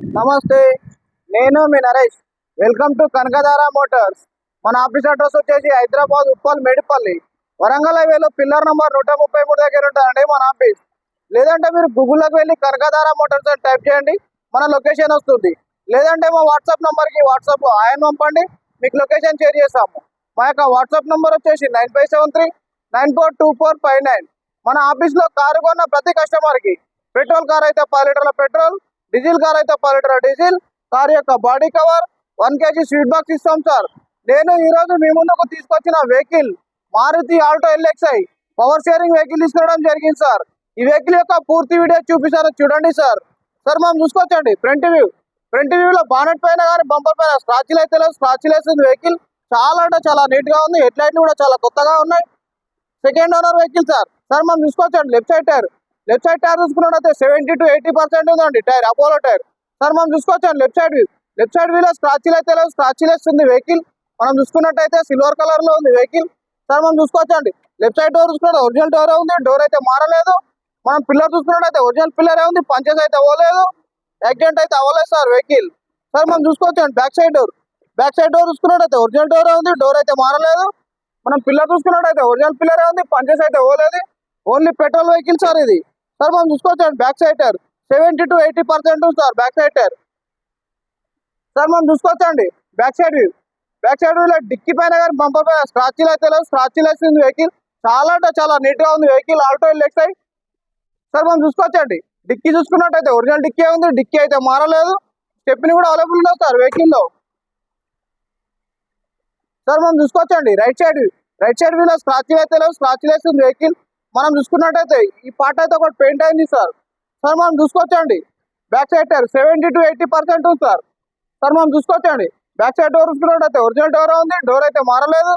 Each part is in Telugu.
నమస్తే, నేను మీ Naresh. Welcome to Kanakadhara motors. మన ఆఫీస్ అడ్రస్ వచ్చేసి హైదరాబాద్ ఉప్పల్ మేడిపల్లి వరంగల్ హైవేలో పిల్లర్ నంబర్ 133 దగ్గర ఉంటుందండి మన ఆఫీస్. లేదంటే మీరు గూగుల్లోకి వెళ్ళి కనకధార మోటార్స్ అని టైప్ చేయండి, మన లొకేషన్ వస్తుంది. లేదంటే మా వాట్సాప్ నెంబర్కి వాట్సాప్ ఆయన పంపండి, మీకు లొకేషన్ షేర్ చేస్తాము. మా యొక్క వాట్సాప్ నెంబర్ వచ్చేసి 9573942459. మన ఆఫీస్లో కారు కొన్న ప్రతి కస్టమర్కి పెట్రోల్ కార్ అయితే 10 లీటర్ల పెట్రోల్, డీజిల్ కార్ అయితే 10 లీటర్ల డీజిల్, కార్ యొక్క body cover, 1 kg sweet box ఇస్తాం సార్. నేను ఈరోజు మీ ముందుకు తీసుకొచ్చిన vehicle Maruti Alto LXi power steering vehicle తీసుకోవడం జరిగింది సార్. ఈ వెహికల్ యొక్క పూర్తి వీడియో చూపిస్తాను, చూడండి సార్. సార్ మనం చూసుకోవచ్చండి ఫ్రంట్ వ్యూలో బానెట్ పైన కానీ బంపర్ పైన స్క్రాచ్లు అయితే లేదు, స్క్రాచ్లు వేసింది. వెహికల్ చాలా అంటే చాలా నీట్ గా ఉంది. హెడ్ లైట్లు కూడా చాలా కొత్తగా ఉన్నాయి. Second owner vehicle sir. Sir మనం చూసుకోవచ్చండి లెఫ్ట్ సైడ్ టైర్ చూసుకున్నట్టయితే 70 to 80% ఉందండి టైర్, అపోలో టైర్. సార్ మనం చూసుకోవచ్చండి లెఫ్ట్ సైడ్ వ్యూలో స్క్రాచ్లు అయితే లేదు, స్క్రాచ్లు వేస్తుంది వెహికల్. మనం చూసుకున్నట్టయితే సిల్వర్ కలర్ లో ఉంది వెహికల్. సార్ మనం చూసుకోవచ్చండి లెఫ్ట్ సైడ్ డోర్ చూసుకుంటే ఒరిజినల్ డోర్ ఉంది, డోర్ అయితే మారలేదు. మనం పిల్లర్ చూసుకున్నట్టయితే ఒరిజినల్ పిల్లరే ఉంది, పంచెస్ అయితే అవ్వలేదు, యాక్సిడెంట్ అయితే అవ్వలేదు సార్ వెహికల్. సార్ మనం చూసుకోవచ్చండి బ్యాక్ సైడ్ డోర్ చూసుకున్నట్టయితే ఒరిజినల్ డోర్ ఉంది, డోర్ అయితే మారలేదు. మనం పిల్లర్ చూసుకున్నట్టయితే ఒరిజినల్ పిల్లరే ఉంది, పంచెస్ అయితే అవ్వలేదు. ఓన్లీ పెట్రోల్ వెహికల్ సార్ ఇది. సార్ మనం చూసుకోవచ్చండి బ్యాక్ సైడ్ టైర్ 70 to 80% ఉంది sir back side tyre. Sir మనం చూసుకోవచ్చండి బ్యాక్ సైడ్ వ్యూలో డిక్కీ పైన కానీ బంపర్ పైన స్క్రాచ్లు అయితే లేదు, స్క్రాచ్లు వేసింది వెహికల్. చాలా అంటే చాలా నీట్ గా ఉంది వెహికల్ ఆల్టో LXi. సార్ మనం చూసుకోవచ్చండి డిక్కీ చూసుకున్నట్టయితే ఒరిజినల్ డిక్కీ ఉంది, డిక్కీ అయితే మారలేదు. స్టెప్ని కూడా అవైలబుల్ ఉంది సార్ వెహికల్లో. సార్ మనం చూసుకోవచ్చండి రైట్ సైడ్ వ్యూలో స్క్రాచ్లు అయితే లేవు, స్క్రాచ్లు వేసింది వెహికల్. మనం చూసుకున్నట్టయితే ఈ పార్ట్ అయితే ఒకటి పెయింట్ అయింది సార్. సార్ మనం చూసుకోవచ్చండి బ్యాక్ సైడ్ టైర్ 70 to 80% ఉంది సార్. సార్ మనం చూసుకోవచ్చండి బ్యాక్ సైడ్ డోర్ చూసుకున్నట్టయితే ఒరిజినల్ డోర్ ఉంది, డోర్ అయితే మారలేదు.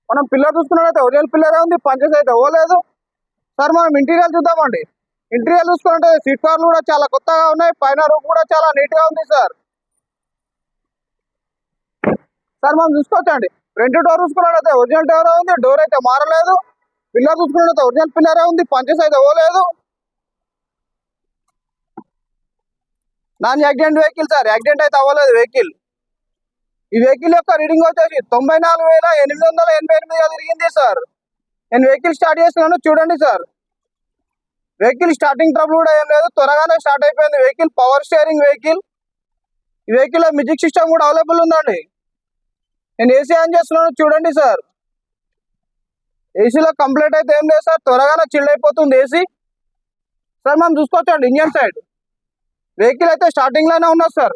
మనం పిల్లర్ చూసుకున్నట్టయితే ఒరిజినల్ పిల్లరే ఉంది, పంచెస్ అయితే అవ్వలేదు. సార్ మనం ఇంటీరియర్ చూద్దామండి. ఇంటీరియర్ చూసుకున్నట్టయితే సీట్ కవర్లు కూడా చాలా కొత్తగా ఉన్నాయి, పైన రూఫ్ కూడా చాలా నీట్ గా ఉంది సార్. సార్ మనం చూసుకోవచ్చండి ఫ్రంట్ డోర్ చూసుకున్నట్టయితే ఒరిజినల్ డోర్ ఉంది, డోర్ అయితే మారలేదు. పిల్లర్ చూసుకున్నట్టయితే ఒరిజినల్ పిల్లరే ఉంది, పంచెస్ అయితే అవ్వలేదు. Non accident vehicle sir, accident అయితే అవ్వలేదు వెహికల్. ఈ వెహికల్ యొక్క రీడింగ్ వచ్చేసి 94,888 తిరిగింది సార్. నేను వెహికల్ స్టార్ట్ చేస్తున్నాను, చూడండి సార్. వెహికల్ స్టార్టింగ్ ట్రబుల్ కూడా ఏం లేదు, త్వరగానే స్టార్ట్ అయిపోయింది వెహికల్. Power steering vehicle. ఈ వెహికల్ లో మ్యూజిక్ సిస్టమ్ కూడా అవైలబుల్ ఉందండి. నేను ఏసీ ఆన్ చేస్తున్నాను, చూడండి సార్. ఏసీలో కంప్లీట్ అయితే ఏం లేదు సార్, త్వరగానే చిల్డ్ అయిపోతుంది ఏసీ. సార్ మనం చూసుకోవచ్చండి ఇంజన్ సైడ్ వెహికల్ అయితే స్టార్టింగ్ లోనే ఉన్నది సార్.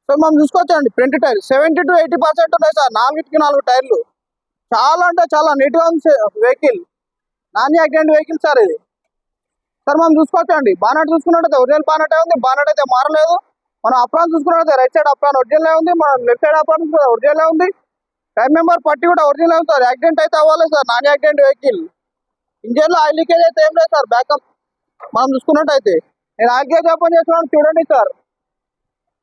సార్ మనం చూసుకోవచ్చండి ఫ్రంట్ టైర్ 70 to 80% ఉన్నాయి సార్, 4 టైర్లు. చాలా అంటే చాలా నీట్ గా ఉంది vehicle, non accident vehicle sir ఇది. సార్ మనం చూసుకోవచ్చండి బానెట్ చూసుకున్నట్టయితే ఒరిజినల్ బానెట్ ఉంది, బానెట్ అయితే మారలేదు. మనం అప్రాన్ చూసుకున్నట్టయితే రైట్ సైడ్ అప్రాన్ ఒరిజినల్ ఉంది, మన లెఫ్ట్ సైడ్ అప్రాన్ ఒరిజినల్ ఉంది. టైం మెంబర్ పట్టి కూడా ఒరిజినల్ ఉంది సార్, యాక్సిడెంట్ అయితే అవ్వలేదు sir, non accident vehicle. Engine లో ఆయిల్ లీకేజ్ అయితే ఏం లేదు సార్. బ్యాకప్ మనం చూసుకున్నట్టయితే నేను ఆయిల్ గేజ్ ఓపెన్ చేస్తున్నాను, చూడండి సార్.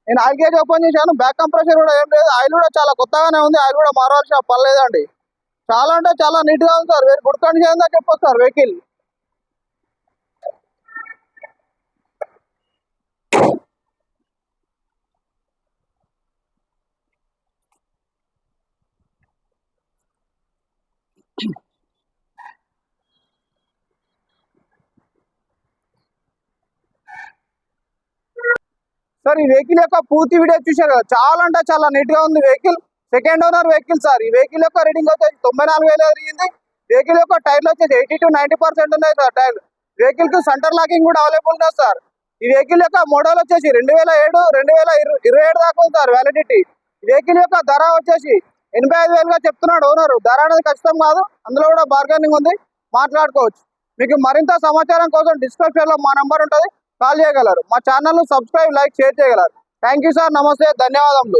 నేను ఆయిల్ గేజ్ ఓపెన్ చేశాను, బ్యాక్ కంప్రెషర్ కూడా ఏం లేదు, ఆయిల్ కూడా చాలా కొత్తగానే ఉంది, ఆయిల్ కూడా మారవలసిన పని లేదండి. చాలా అంటే చాలా నీట్ గా ఉంది సార్, వెరీ గుడ్ కండిషన్ గా చెప్పొచ్చు సార్ వెహికల్. సార్ ఈ వెహికల్ యొక్క పూర్తి వీడియో చూశారు కదా, చాలా అంటే చాలా నీట్ గా ఉంది vehicle. Second owner vehicle sir. ఈ వెహికల్ యొక్క రీడింగ్ వచ్చేసి 94,000 తిరిగింది. వెహికల్ యొక్క టైర్లు వచ్చేసి 80 to 90% ఉన్నాయి సార్ టైర్. వెహికల్ కి సెంటర్ లాకింగ్ కూడా అవైలబుల్ ఉంది సార్. ఈ వెహికల్ యొక్క మోడల్ వచ్చేసి 2007, 2027 దాకా ఉంది సార్ వ్యాలిడిటీ. వెహికల్ యొక్క ధర వచ్చేసి 85,000 గా చెప్తున్నాడు ఓనర్. ధర అనేది ఖచ్చితం కాదు, అందులో కూడా బార్గెనింగ్ ఉంది, మాట్లాడుకోవచ్చు. మీకు మరింత సమాచారం కోసం డిస్క్రిప్షన్ లో మా నంబర్ ఉంటుంది, కాల్ చేయగలరు. మా ఛానల్ ను సబ్స్క్రైబ్, లైక్, షేర్ చేయగలరు. థ్యాంక్ యూ సార్, నమస్తే, ధన్యవాదములు.